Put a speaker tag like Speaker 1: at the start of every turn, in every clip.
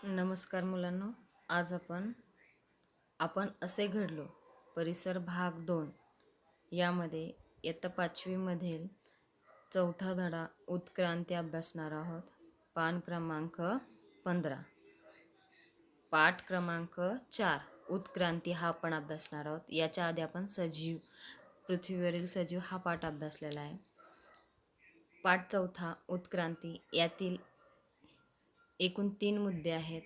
Speaker 1: नमस्कार मुलांनो. आज आपण असे घडलो परिसर भाग 2 यामध्ये इयत्ता 5वी मधील चौथा धडा उत्क्रांती अभ्यासणार आहोत. पान क्रमांक 15, पाठ क्रमांक 4 उत्क्रांती हा आपण अभ्यासणार आहोत. याच्या आधी आपण पृथ्वीवरील सजीव हा पाठ अभ्यासलेला आहे. पाठ चौथा उत्क्रांती यातील एकूण 3 मुद्दे आहेत,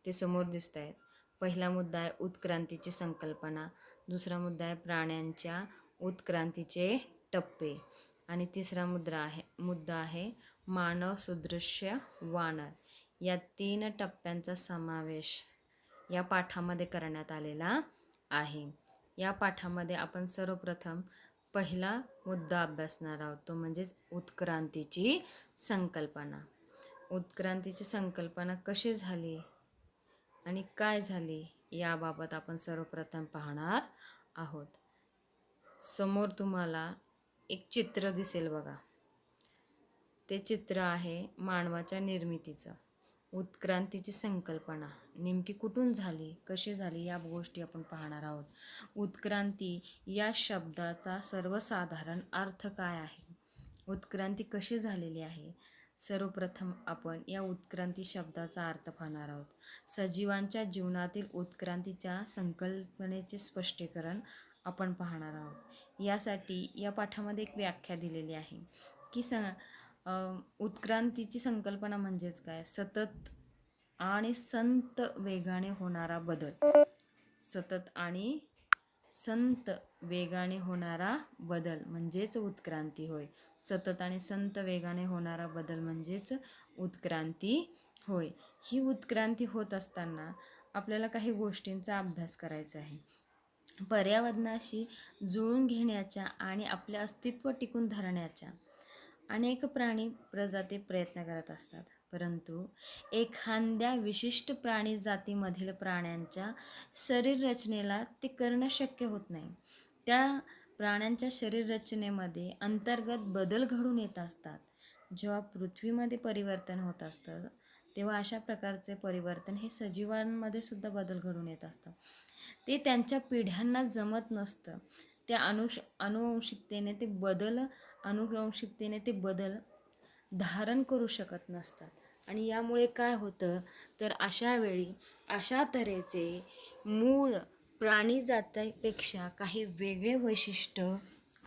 Speaker 1: ते समोर दिसत आहेत. पहिला मुद्दा आहे उत्क्रांतीची संकल्पना, दुसरा मुद्दा आहे प्राण्यांच्या उत्क्रांतीचे टप्पे आणि तिसरा मुद्दा आहे मानव सदृश्य वानर. या 3 टप्प्यांचा समावेश या पाठामध्ये करण्यात आलेला आहे. या पाठामध्ये आपण सर्वप्रथम पहिला मुद्दा अभ्यासणार आहोत, तो म्हणजेच उत्क्रांतीची संकल्पना. उत्क्रांतीची संकल्पना कशी झाली आणि काय झाली याबाबत आपण सर्वप्रथम पाहणार आहोत. समोर तुम्हाला एक चित्र दिसेल बघा. ते चित्र आहे मानवाच्या निर्मितीचं. उत्क्रांतीची संकल्पना नेमकी कुठून झाली, कशी झाली या गोष्टी आपण पाहणार आहोत. उत्क्रांती या शब्दाचा सर्वसाधारण अर्थ काय आहे, उत्क्रांती कशी झालेली आहे, सर्वप्रथम आपण या उत्क्रांती शब्दाचा अर्थ पाहणार आहोत. सजीवांच्या जीवनातील उत्क्रांतीच्या संकल्पनेचे स्पष्टीकरण आपण पाहणार आहोत. यासाठी या पाठामध्ये एक व्याख्या दिलेली आहे की उत्क्रांतीची संकल्पना म्हणजेच काय, सतत आणि संत वेगाने होणारा बदल. सतत आणि संत वेगाने होणारा बदल म्हणजेच उत्क्रांती होय. सतत आणि संत वेगाने होणारा बदल म्हणजेच उत्क्रांती होय. ही उत्क्रांती होत असताना आपल्याला काही गोष्टींचा अभ्यास करायचा आहे. पर्यावरणाशी जुळून घेण्याच्या आणि आपले अस्तित्व टिकून धरण्याच्या अनेक प्राणी प्रजाती प्रयत्न करत असतात, परंतु एखाद्या विशिष्ट प्राणी जातीमधील प्राण्यांच्या शरीर रचनेला ते करणं शक्य होत नाही. त्या प्राण्यांच्या शरीर रचनेमध्ये अंतर्गत बदल घडून येत असतात. जेव्हा पृथ्वीमध्ये परिवर्तन होत असतं तेव्हा अशा प्रकारचे परिवर्तन हे सजीवांमध्ये सुद्धा बदल घडून येत असतं. ते त्यांच्या पिढ्यांना जमत नसतं. त्या अनुवंशिकतेने ते बदल धारण करू शकत नसतात. आणि यामुळे काय होतं तर अशा वेळी अशा तऱ्हेचे मूळ प्राणी जातीपेक्षा काही वेगळे वैशिष्ट्य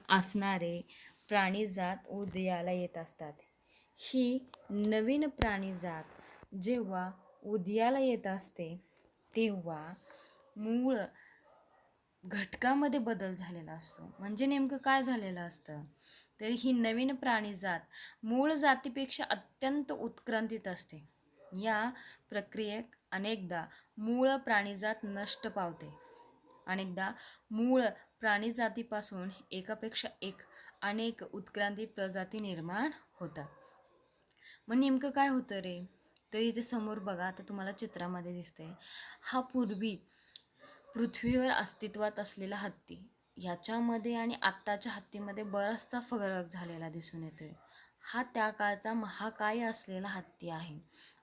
Speaker 1: असणारे प्राणीजात उदयाला येत असतात. ही नवीन प्राणीजात जेव्हा उदयाला येत असते तेव्हा मूळ घटकामध्ये बदल झालेला असतो. म्हणजे नेमकं काय झालेलं असतं तर ही नवीन प्राणीजात मूळ जातीपेक्षा अत्यंत उत्क्रांतीत असते. या प्रक्रियेत अनेकदा मूळ प्राणीजात नष्ट पावते. अनेकदा मूळ प्राणीजातीपासून एकापेक्षा एक अनेक उत्क्रांती प्रजाती निर्माण होतात. मग नेमकं काय होतं रे, तर इथे समोर बघा, आता तुम्हाला चित्रामध्ये दिसतंय, हा पूर्वी पृथ्वीवर अस्तित्वात असलेला हत्ती, याच्यामध्ये आणि आत्ताच्या हत्तीमध्ये बराचसा फरक झालेला दिसून येतोय. हा त्या काळचा महाकाय असलेला हत्ती आहे,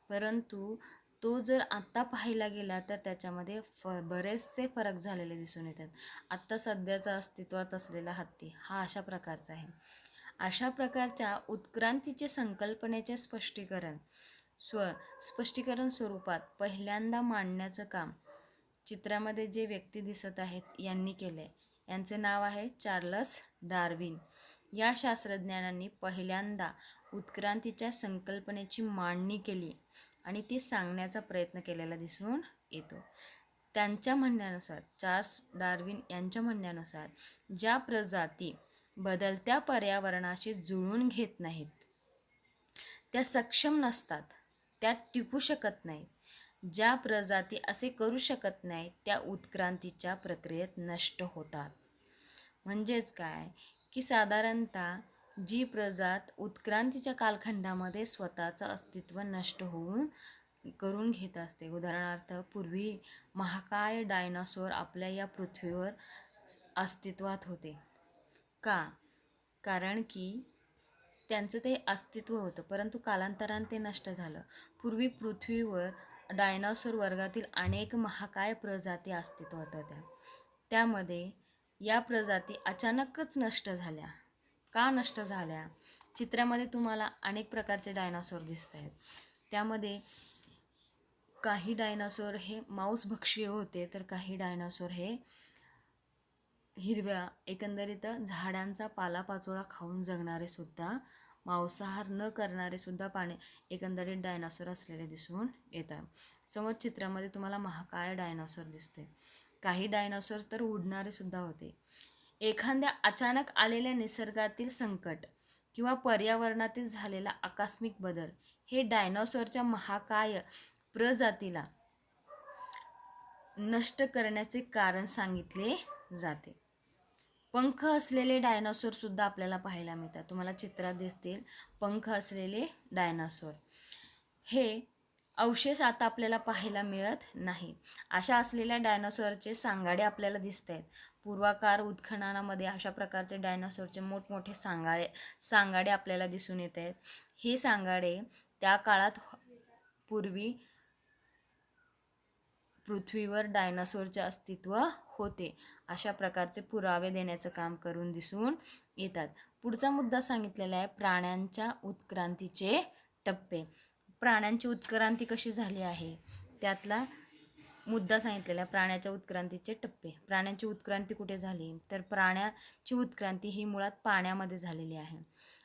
Speaker 1: परंतु तो जर आत्ता पाहायला गेला तर त्याच्यामध्ये बरेचसे फरक झालेले दिसून येतात. आत्ता सध्याचा अस्तित्वात असलेला हत्ती हा अशा प्रकारचा आहे. अशा प्रकारच्या उत्क्रांतीचे संकल्पनेचे स्पष्टीकरण स्वरूपात पहिल्यांदा मांडण्याचं काम चित्रामध्ये जे व्यक्ती दिसत आहेत यांनी केले. यांचे नाव आहे चार्ल्स डार्विन. या शास्त्रज्ञांनी पहिल्यांदा उत्क्रांतीच्या संकल्पनेची मांडणी केली आणि ती सांगण्याचा प्रयत्न केलेला दिसून येतो. त्यांच्या म्हणण्यानुसार, चार्ल्स डार्विन यांच्या म्हणण्यानुसार, ज्या प्रजाती बदलत्या पर्यावरणाशी जुळून घेत नाहीत, त्या सक्षम नसतात, त्या टिकू शकत नाहीत. ज्या प्रजाती असे करू शकत नाहीत त्या उत्क्रांतीच्या प्रक्रियेत नष्ट होतात. म्हणजेच काय की साधारणतः जी प्रजात उत्क्रांतीच्या कालखंडामध्ये स्वतःचं अस्तित्व नष्ट करून घेत असते, उदाहरणार्थ पूर्वी महाकाय डायनासोर आपल्या या पृथ्वीवर अस्तित्वात होते. का? कारण की त्यांचं ते अस्तित्व होतं, परंतु कालांतराने ते नष्ट झालं. पूर्वी पृथ्वीवर डायनासोर वर्गातील अनेक महाकाय प्रजाती अस्तित्वात होत्या. त्यामध्ये या प्रजाती अचानकच नष्ट झाल्या. का नष्ट झाल्या? चित्रामध्ये तुम्हाला अनेक प्रकारचे डायनासोर दिसत आहेत. त्यामध्ये काही डायनासोर हे मांसभक्षी होते, तर काही डायनासोर हे हिरव्या एकंदरीत झाडांचा पालापाचोळा खाऊन जगणारे सुद्धा, मांसाहार न करणारे सुद्धा एकंदरीत डायनासोर असलेले दिसून येतात. समोर चित्रामध्ये तुम्हाला महाकाय डायनासोर दिसते. काही डायनासोर तर उडणारे सुद्धा होते. एखाद्या अचानक आलेल्या निसर्गातील संकट किंवा पर्यावरणातील झालेला आकस्मिक बदल हे डायनासोरच्या महाकाय प्रजातीला नष्ट करण्याचे कारण सांगितले जाते. पंख असलेले डायनासोर सुद्धा आपल्याला पाहायला मिळतात. तुम्हाला चित्रात दिसतील पंख असलेले डायनासोर. हे अवशेष आता आपल्याला पाहायला मिळत नाही. अशा असलेल्या डायनासोरचे सांगाडे आपल्याला दिसत आहेत. पूर्वाकार उत्खननामध्ये अशा प्रकारचे डायनासोरचे मोठमोठे सांगाडे आपल्याला दिसून येत आहेत. हे सांगाडे त्या काळात पूर्वी पृथ्वीवर डायनासोरचे अस्तित्व होते अशा प्रकारचे पुरावे देण्याचं काम करून दिसून येतात. पुढचा मुद्दा सांगितलेला आहे प्राण्यांच्या उत्क्रांतीचे टप्पे. प्राण्यांची उत्क्रांती कशी झाली आहे त्यातला मुद्दा सांगितलेला आहे. प्राण्याच्या उत्क्रांतीचे टप्पे. प्राण्यांची उत्क्रांती कुठे झाली? तर प्राण्याची उत्क्रांती ही मुळात पाण्यामध्ये झालेली आहे.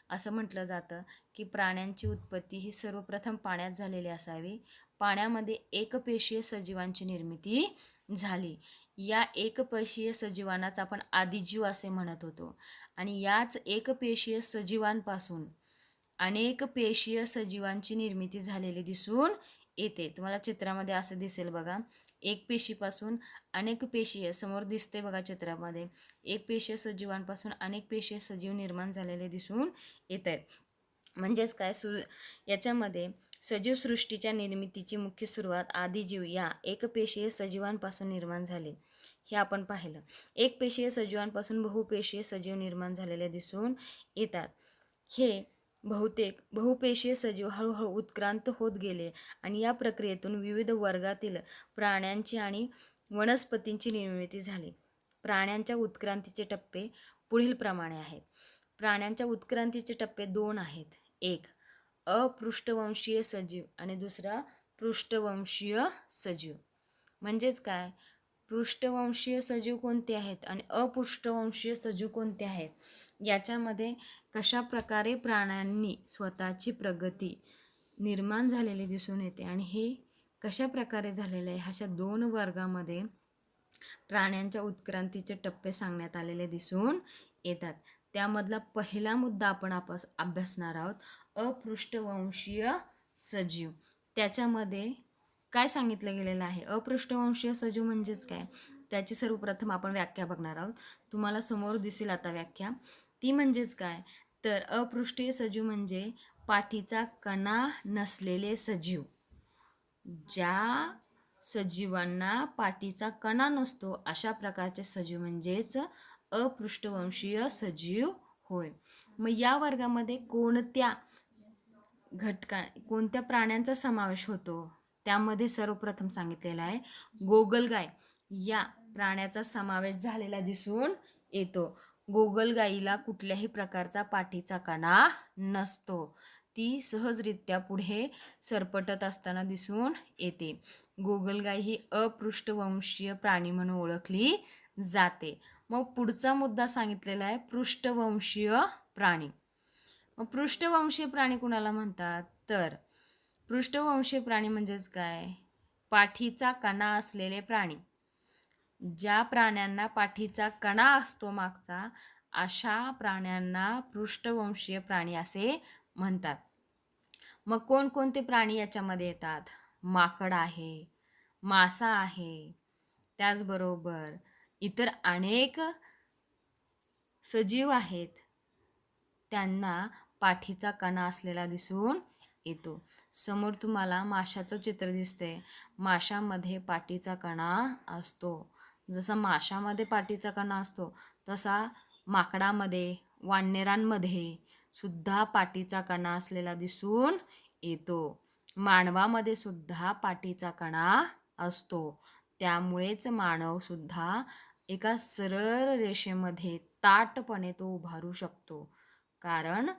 Speaker 1: असं म्हटलं जातं की प्राण्यांची उत्पत्ती ही सर्वप्रथम पाण्यात झालेली असावी. पाण्यामध्ये एकपेशीय सजीवांची निर्मिती झाली. या एकपेशीय सजीवांनाच आपण आदिजीव असे म्हणत होतो. आणि याच एकपेशीय सजीवांपासून अनेक पेशीय सजीवांची निर्मिती झालेली दिसून येते. तुम्हाला चित्रामध्ये असं दिसेल बघा. एक पेशीपासून अनेक पेशीय, समोर दिसते बघा चित्रामध्ये, एक पेशीय सजीवांपासून अनेक पेशीय सजीव निर्माण झालेले दिसून येत आहेत. म्हणजेच काय, याच्यामध्ये सजीव सृष्टीच्या निर्मितीची मुख्य सुरुवात आदिजीव या एकपेशीय सजीवांपासून निर्माण झाली हे आपण पाहिलं. एकपेशीय सजीवांपासून बहुपेशीय सजीव निर्माण झालेले दिसून येतात. हे बहुपेशीय सजीव हळूहळू उत्क्रांत होत गेले आणि या प्रक्रियेतून विविध वर्गातील प्राण्यांची आणि वनस्पतींची निर्मिती झाली. प्राण्यांच्या उत्क्रांतीचे टप्पे पुढील प्रमाणे आहेत. प्राण्यांच्या उत्क्रांतीचे टप्पे 2 आहेत. एक अपृष्ठवंशीय सजीव आणि दुसरा पृष्ठवंशीय सजीव. म्हणजेच काय, पृष्ठवंशीय सजीव कोणते आहेत आणि अपृष्ठवंशीय सजीव कोणते आहेत, याच्यामध्ये कशा प्रकारे प्राण्यांनी स्वतःची प्रगती निर्माण झालेली दिसून येते आणि हे कशा प्रकारे झालेले आहे, अशा 2 वर्गामध्ये प्राण्यांच्या उत्क्रांतीचे टप्पे सांगण्यात आलेले दिसून येतात. त्यामधला पहिला मुद्दा आपण अभ्यासणार आहोत, अपृष्ठवंशीय सजीव. त्याच्यामध्ये काय सांगितलं गेलेलं आहे? अपृष्ठवंशीय सजीव म्हणजेच काय, त्याची सर्वप्रथम आपण व्याख्या बघणार आहोत. तुम्हाला समोर दिसेल आता व्याख्या. ती म्हणजेच काय, तर अपृष्ठीय सजीव म्हणजे पाठीचा कणा नसलेले सजीव. ज्या सजीवांना पाठीचा कणा नसतो अशा प्रकारचे सजीव म्हणजेच अपृष्ठवंशीय सजीव होय. मग या वर्गामध्ये कोणत्या प्राण्यांचा समावेश होतो? त्यामध्ये सर्वप्रथम सांगितलेला आहे गोगलगाय या प्राण्याचा समावेश झालेला दिसून येतो. गोगलगाईला कुठल्याही प्रकारचा पाठीचा कणा नसतो. ती सहजरित्या पुढे सरपटत असताना दिसून येते. गोगलगाय ही अपृष्ठवंशीय प्राणी म्हणून ओळखली जाते. मग पुढचा मुद्दा सांगितलेला आहे पृष्ठवंशीय प्राणी. मग पृष्ठवंशीय प्राणी कुणाला म्हणतात? तर पृष्ठवंशीय प्राणी म्हणजेच काय, पाठीचा कणा असलेले प्राणी. ज्या प्राण्यांना पाठीचा कणा असतो मागचा, अशा प्राण्यांना पृष्ठवंशीय प्राणी असे म्हणतात. मग कोणकोणते प्राणी याच्यामध्ये येतात? माकड आहे, मासा आहे, त्याचबरोबर इतर अनेक सजीव आहेत, त्यांना पाठीचा कणा असलेला दिसून येतो. समोर तुम्हाला माशाचं चित्र दिसते. माशामध्ये पाठीचा कणा असतो. जसा माशामध्ये पाठीचा कणा असतो तसा माकडामध्ये, वानरांमध्ये सुद्धा पाठीचा कणा असलेला दिसून येतो. मानवामध्ये सुद्धा पाठीचा कणा असतो. त्यामुळेच मानव सुद्धा एका सरळ रेषेमध्ये ताठपणे तो उभारू शकतो, कारण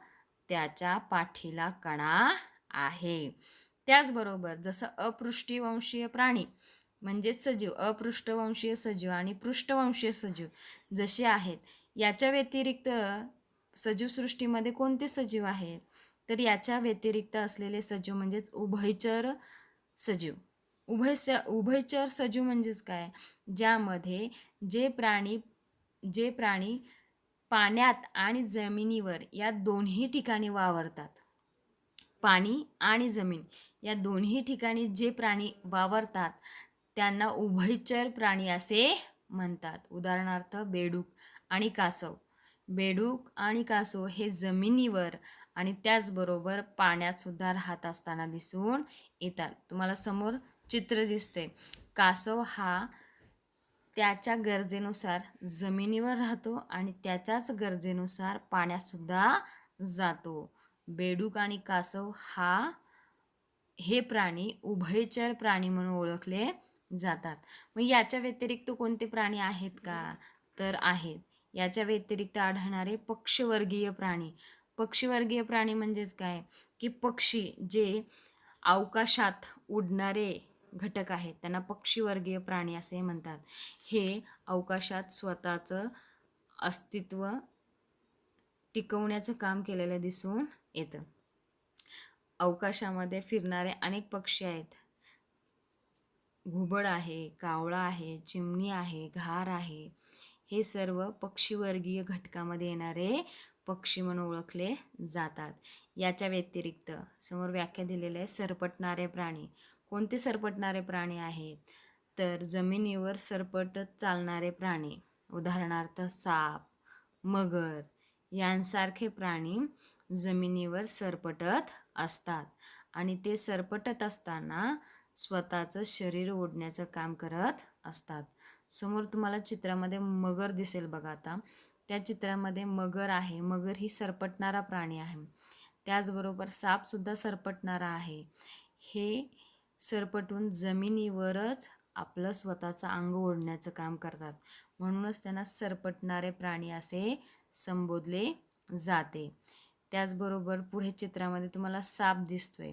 Speaker 1: त्याच्या पाठीला कणा आहे. त्याचबरोबर जसं अपृष्ठवंशीय प्राणी म्हणजेच सजीव, अपृष्ठवंशीय सजीव आणि पृष्ठवंशीय सजीव जसे आहेत, याच्या व्यतिरिक्त सजीवसृष्टीमध्ये कोणते सजीव आहेत? तर याच्या व्यतिरिक्त असलेले सजीव म्हणजेच उभयचर सजीव. उभयचर सजीव म्हणजेच काय? ज्यामध्ये जे प्राणी पाण्यात आणि जमिनीवर या दोन्ही ठिकाणी वावरतात. पाणी आणि जमीन या दोन्ही ठिकाणी जे प्राणी वावरतात त्यांना उभयचर प्राणी असे म्हणतात. उदाहरणार्थ बेडूक आणि कासव. बेडूक आणि कासव हे जमिनीवर आणि त्याचबरोबर पाण्यात सुद्धा राहत असताना दिसून येतात. तुम्हाला समोर चित्र दिसते. कासव हा त्याच्या गरजेनुसार जमिनीवर राहतो आणि त्याच्याच गरजेनुसार पाण्यात सुद्धा जातो. बेडूक आणि कासव हे प्राणी उभयचर प्राणी म्हणून ओळखले जातात. मग याच्या व्यतिरिक्त कोणते प्राणी आहेत का? तर आहेत. याच्या व्यतिरिक्त आढळणारे पक्षीवर्गीय प्राणी. पक्षीवर्गीय प्राणी म्हणजेच काय? की पक्षी जे अवकाशात उडणारे घटक आहेत त्यांना पक्षीवर्गीय प्राणी असे म्हणतात. हे अवकाशात स्वतःचं अस्तित्व टिकवण्याचं काम केलेलं दिसून येतं. अवकाशामध्ये फिरणारे अनेक पक्षी आहेत. घुबड आहे, कावळा आहे, चिमणी आहे, घार आहे. हे सर्व पक्षीवर्गीय घटकामध्ये येणारे पक्षी म्हणून ओळखले जातात. याच्या व्यतिरिक्त समोर व्याख्या दिलेली आहे सरपटणारे प्राणी. कोणते सरपटणारे प्राणी आहेत? तर जमिनीवर सरपटत चालणारे प्राणी. उदाहरणार्थ साप, मगर यांसारखे प्राणी जमिनीवर सरपटत असतात आणि ते सरपटत असताना स्वतःचं शरीर ओढण्याचं काम करत असतात. समोर तुम्हाला चित्रामध्ये मगर दिसेल बघा. आता त्या चित्रामध्ये मगर आहे. मगर ही सरपटणारा प्राणी आहे. त्याचबरोबर सापसुद्धा सरपटणारा आहे. हे सरपटून जमिनीवरच आपलं स्वतःचं अंग ओढण्याचं काम करतात. म्हणूनच त्यांना सरपटणारे प्राणी असे संबोधले जाते. त्याचबरोबर पुढे चित्रामध्ये तुम्हाला साप दिसतोय.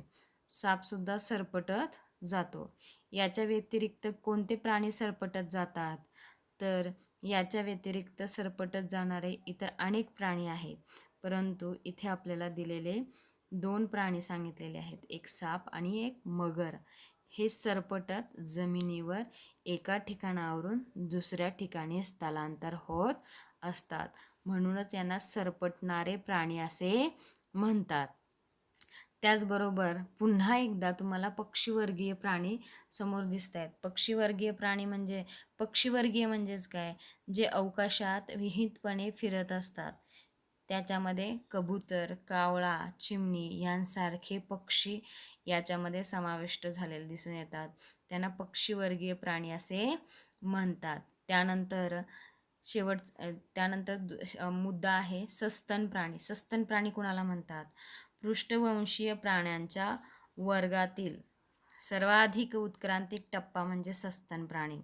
Speaker 1: सापसुद्धा सरपटत जातो. याच्या व्यतिरिक्त कोणते प्राणी सरपटत जातात? तर याच्या व्यतिरिक्त सरपटत जाणारे इतर अनेक प्राणी आहेत, परंतु इथे आपल्याला दिलेले 2 प्राणी सांगितलेले आहेत, एक साप आणि एक मगर. हे सरपटत जमिनीवर एका ठिकाणावरून दुसऱ्या ठिकाणी स्थलांतर होत असतात. म्हणूनच यांना सरपटणारे प्राणी असे म्हणतात. त्याचबरोबर पुन्हा एकदा तुम्हाला पक्षीवर्गीय प्राणी समोर दिसत आहेत. पक्षीवर्गीय म्हणजेच काय? जे अवकाशात विहितपणे फिरत असतात. त्याच्यामध्ये कबूतर, कावळा, चिमणी यांसारखे पक्षी याच्यामध्ये समाविष्ट झालेले दिसून येतात. त्यांना पक्षीवर्गीय प्राणी असे म्हणतात. त्यानंतर मुद्दा आहे सस्तन प्राणी. सस्तन प्राणी कुणाला म्हणतात? पृष्ठवंशीय प्राण्यांच्या वर्गातील सर्वाधिक उत्क्रांतिक टप्पा म्हणजे सस्तन प्राणी.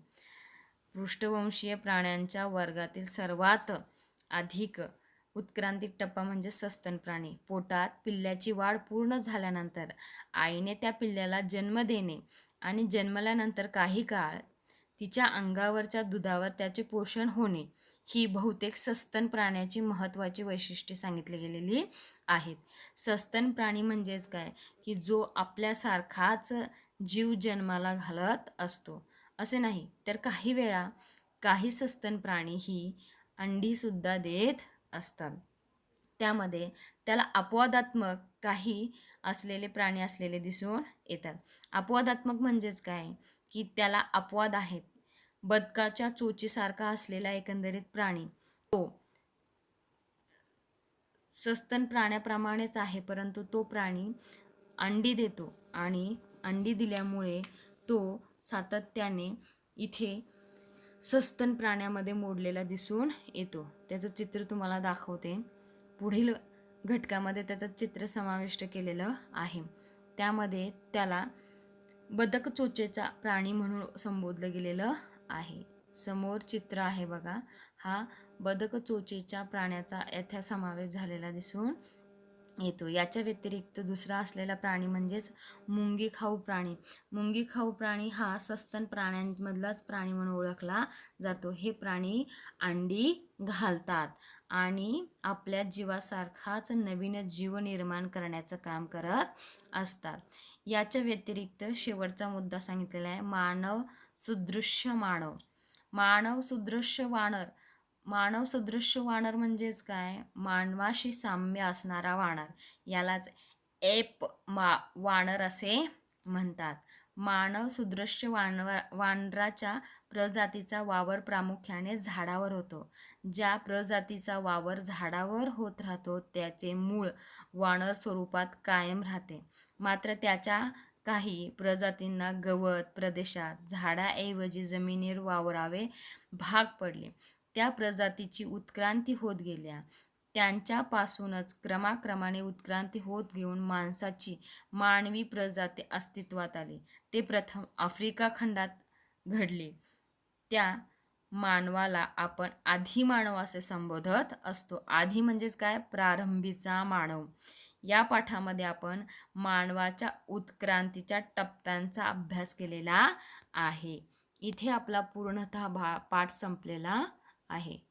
Speaker 1: पृष्ठवंशीय प्राण्यांच्या वर्गातील सर्वात अधिक उत्क्रांतिक टप्पा म्हणजे सस्तन प्राणी. पोटात पिल्ल्याची वाढ पूर्ण झाल्यानंतर आईने त्या पिल्ल्याला जन्म देणे आणि जन्मल्यानंतर काही काळ तिच्या अंगावरच्या दुधावर त्याचे पोषण होणे ही बहुतेक सस्तन प्राण्याची महत्त्वाची वैशिष्ट्ये सांगितली गेलेली आहेत. सस्तन प्राणी म्हणजेच काय? की जो आपल्यासारखाच जीव जन्माला घालत असतो असे नाही, तर काही वेळा काही सस्तन प्राणी ही अंडीसुद्धा देत असतात. त्यामध्ये त्याला अपवादात्मक काही असलेले प्राणी असलेले दिसून येतात. अपवादात्मक म्हणजेच काय? की त्याला अपवाद आहेत. बदकाच्या चोचीसारखा असलेला एकंदरीत प्राणी तो सस्तन प्राण्याप्रमाणेच आहे, परंतु तो प्राणी अंडी देतो आणि अंडी दिल्यामुळे तो सातत्याने इथे सस्तन प्राण्यामध्ये मोडलेला दिसून येतो. त्याचं चित्र तुम्हाला दाखवते. पुढील घटकामध्ये त्याचं चित्र समाविष्ट केलेलं आहे. त्यामध्ये त्याला बदक चोचेचा प्राणी म्हणून संबोधलं गेलेलं आहे. समोर चित्र आहे बघा, हा बदक चोचेच्या प्राण्याचा येथे समावेश झालेला दिसून येतो. याच्या व्यतिरिक्त दुसरा असलेला प्राणी म्हणजेच मुंगीखाऊ प्राणी. मुंगीखाऊ प्राणी हा सस्तन प्राण्यांमधलाच प्राणी म्हणून ओळखला जातो. हे प्राणी अंडी घालतात आणि आपल्या जीवासारखाच नवीन जीव निर्माण करण्याचं काम करत असतात. याच्या व्यतिरिक्त शेवटचा मुद्दा सांगितलेला आहे मानव सदृश्य मानव. मानव सदृश्य वानर. मानव सदृश्य वानर म्हणजेच काय? मानवाशी साम्य असणारा वानर. यालाच वानर असे म्हणतात. मानव सदृश्य वानराच्या प्रजातीचा वावर प्रामुख्याने झाडावर होतो. ज्या प्रजातीचा वावर झाडावर होत राहतो त्याचे मूळ वानर स्वरूपात कायम राहते. मात्र त्याच्या काही प्रजातींना गवत प्रदेशात झाडाऐवजी जमिनीवर वावरावे भाग पडले. त्या प्रजातीची उत्क्रांती होत गेल्या. त्यांच्यापासूनच क्रमाक्रमाने उत्क्रांती होत घेऊन मानवी प्रजाती अस्तित्वात आली. ते प्रथम आफ्रिका खंडात घडले. त्या मानवाला आपण आधी मानव असे संबोधत असतो. आधी म्हणजेच काय? प्रारंभीचा मानव. या पाठामध्ये आपण मानवाच्या उत्क्रांतीच्या टप्प्यांचा अभ्यास केलेला आहे. इथे आपला पूर्णतः पाठ संपलेला आहे.